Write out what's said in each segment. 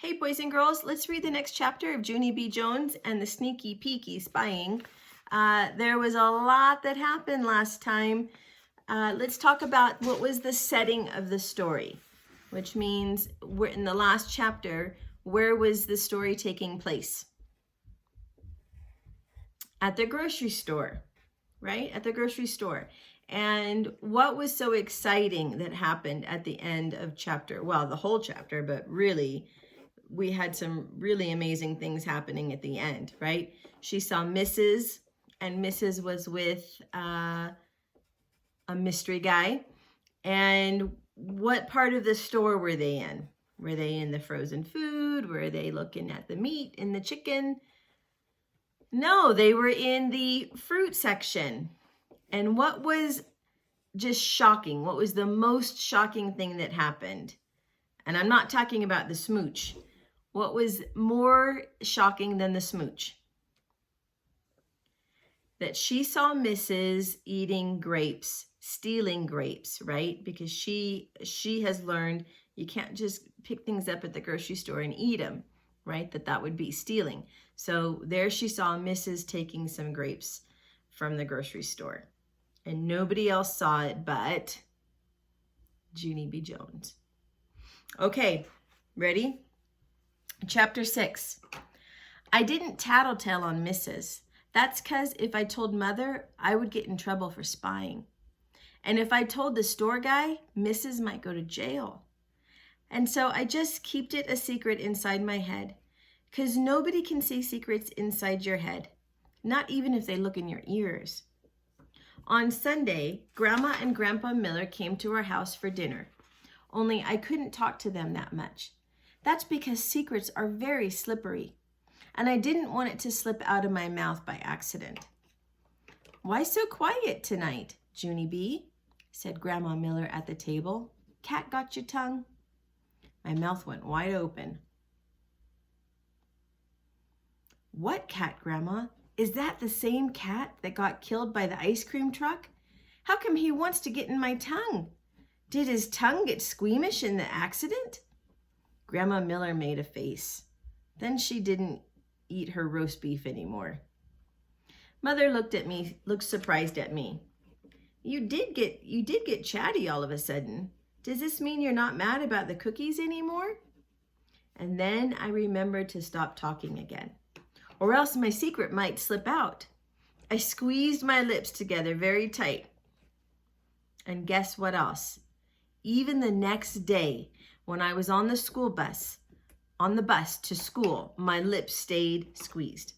Hey, boys and girls, let's read the next chapter of Junie B. Jones and the Sneaky Peaky Spying. There was a lot that happened last time. Let's talk about what was the setting of the story, which means we're in the last chapter. Where was the story taking place? At the grocery store, right? At the grocery store. And what was so exciting that happened at the end of chapter, well, the whole chapter, but really, we had some really amazing things happening at the end, right? She saw Mrs. and Mrs. was with a mystery guy. And what part of the store were they in? Were they in the frozen food? Were they looking at the meat and the chicken? No, they were in the fruit section. And what was just shocking? What was the most shocking thing that happened? And I'm not talking about the smooch. What was more shocking than the smooch? That she saw Mrs. eating grapes, stealing grapes, right? Because she has learned you can't just pick things up at the grocery store and eat them, right? That would be stealing. So there she saw Mrs. taking some grapes from the grocery store. And nobody else saw it but Junie B. Jones. Okay, ready? Chapter 6. I didn't tattletale on Mrs. That's because if I told Mother, I would get in trouble for spying. And if I told the store guy, Mrs. might go to jail. And so I just kept it a secret inside my head, because nobody can see secrets inside your head, not even if they look in your ears. On Sunday, Grandma and Grandpa Miller came to our house for dinner, only I couldn't talk to them that much. That's because secrets are very slippery, and I didn't want it to slip out of my mouth by accident. Why so quiet tonight, Junie B? Said Grandma Miller at the table. Cat got your tongue? My mouth went wide open. What cat, Grandma? Is that the same cat that got killed by the ice cream truck? How come he wants to get in my tongue? Did his tongue get squeamish in the accident? Grandma Miller made a face. Then she didn't eat her roast beef anymore. Mother looked surprised at me. You did get chatty all of a sudden. Does this mean you're not mad about the cookies anymore? And then I remembered to stop talking again, or else my secret might slip out. I squeezed my lips together very tight. And guess what else? Even the next day, when I was on the bus to school, my lips stayed squeezed.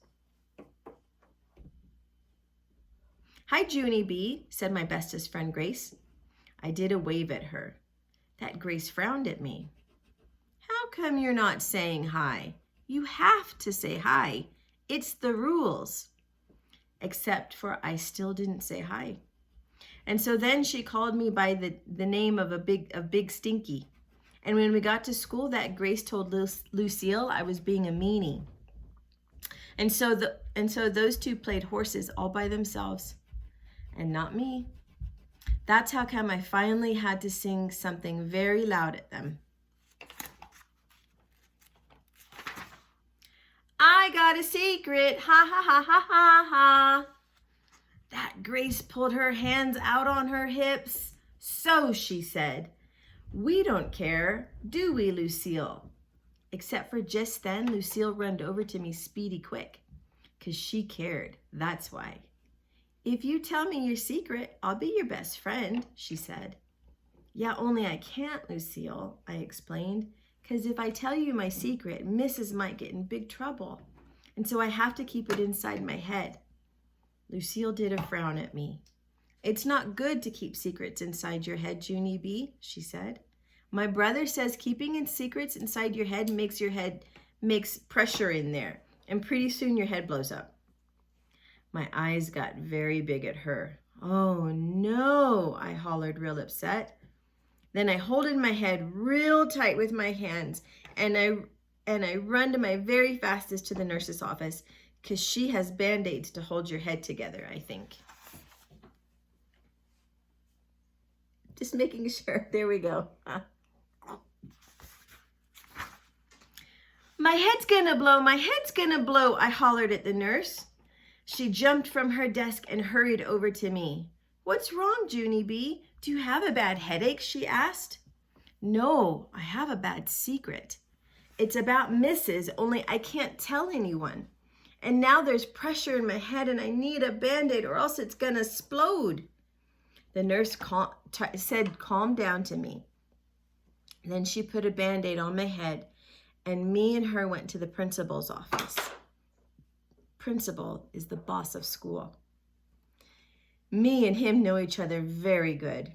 Hi, Junie B, said my bestest friend, Grace. I did a wave at her. That Grace frowned at me. How come you're not saying hi? You have to say hi. It's the rules. Except for I still didn't say hi. And so then she called me by the name of Big Stinky. And when we got to school, that Grace told Lucille I was being a meanie. And so those two played horses all by themselves, and not me. That's how come I finally had to sing something very loud at them. I got a secret, ha ha ha ha ha ha. That Grace pulled her hands out on her hips. So she said, we don't care, do we, Lucille? Except for just then, Lucille ran over to me speedy quick, 'cause she cared, that's why. If you tell me your secret, I'll be your best friend, she said. Yeah, only I can't, Lucille, I explained, 'cause if I tell you my secret, Mrs. might get in big trouble, and so I have to keep it inside my head. Lucille did a frown at me. It's not good to keep secrets inside your head, Junie B, she said. My brother says keeping in secrets inside your head makes pressure in there, and pretty soon your head blows up. My eyes got very big at her. Oh no, I hollered real upset. Then I holded my head real tight with my hands, and I run to my very fastest to the nurse's office, 'cause she has Band-Aids to hold your head together, I think. Just making sure. There we go. My head's gonna blow, my head's gonna blow, I hollered at the nurse. She jumped from her desk and hurried over to me. What's wrong, Junie B? Do you have a bad headache? She asked. No, I have a bad secret. It's about Mrs., only I can't tell anyone. And now there's pressure in my head and I need a Band-Aid or else it's gonna explode. The nurse said, calm down to me. Then she put a Band-Aid on my head and me and her went to the principal's office. Principal is the boss of school. Me and him know each other very good.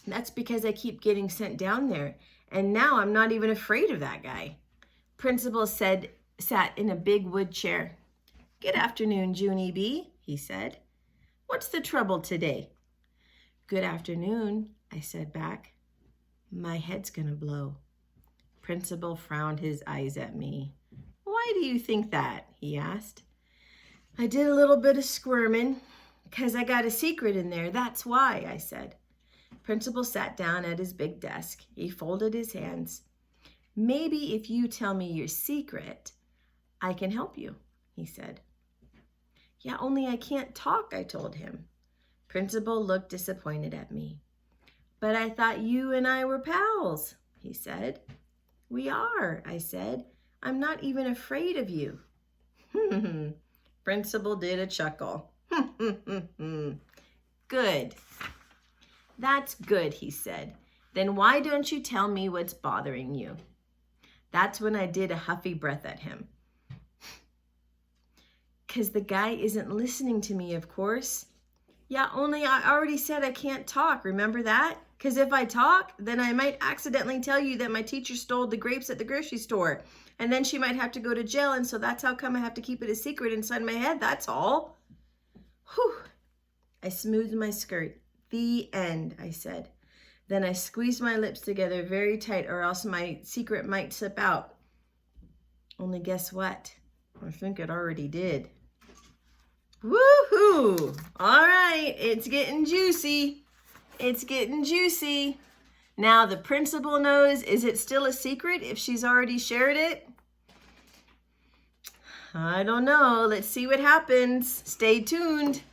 That's because I keep getting sent down there, and now I'm not even afraid of that guy. Principal sat in a big wood chair. Good afternoon, Junie B, he said. What's the trouble today? Good afternoon, I said back. My head's gonna blow. Principal frowned his eyes at me. Why do you think that? He asked. I did a little bit of squirming, 'cause I got a secret in there, that's why, I said. Principal sat down at his big desk. He folded his hands. Maybe if you tell me your secret, I can help you, he said. Yeah, only I can't talk, I told him. Principal looked disappointed at me. But I thought you and I were pals, he said. We are, I said. I'm not even afraid of you. Principal did a chuckle. Good. That's good, he said. Then why don't you tell me what's bothering you? That's when I did a huffy breath at him. 'Cause the guy isn't listening to me, of course. Yeah, only I already said I can't talk, remember that? 'Cause if I talk, then I might accidentally tell you that my teacher stole the grapes at the grocery store. And then she might have to go to jail, and so that's how come I have to keep it a secret inside my head, that's all. Whew. I smoothed my skirt. The end, I said. Then I squeezed my lips together very tight or else my secret might slip out. Only guess what? I think it already did. Woohoo! All right, it's getting juicy. It's getting juicy. Now the principal knows, is it still a secret if she's already shared it? I don't know. Let's see what happens. Stay tuned.